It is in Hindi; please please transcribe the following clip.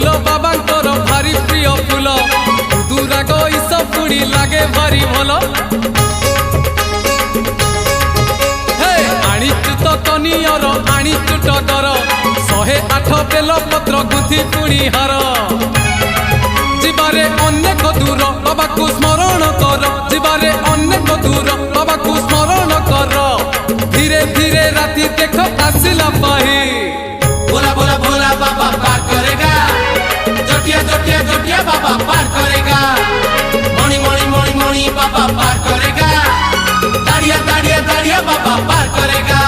फूल बाबांकर भारी प्रिय फूल दुराग ईस पुणी लागे भारी भल आनीचु तो कनियर आनीचु टगर 108 बेल पत्र गुंथि पुणी हार जीवारे अनेक दूर बाबा को स्मरण कर जीवारे अनेक दूर बाबा को स्मरण कर धीरे धीरे राति देख आसिला पाही बोला बोला बोला बाबा पार करेगा जोटिया जोटिया जोटिया बाबा पार करेगा मणि मणि मणि मणि बाबा पार करेगा दाड़िया दाड़िया दाड़िया बाबा पार करेगा।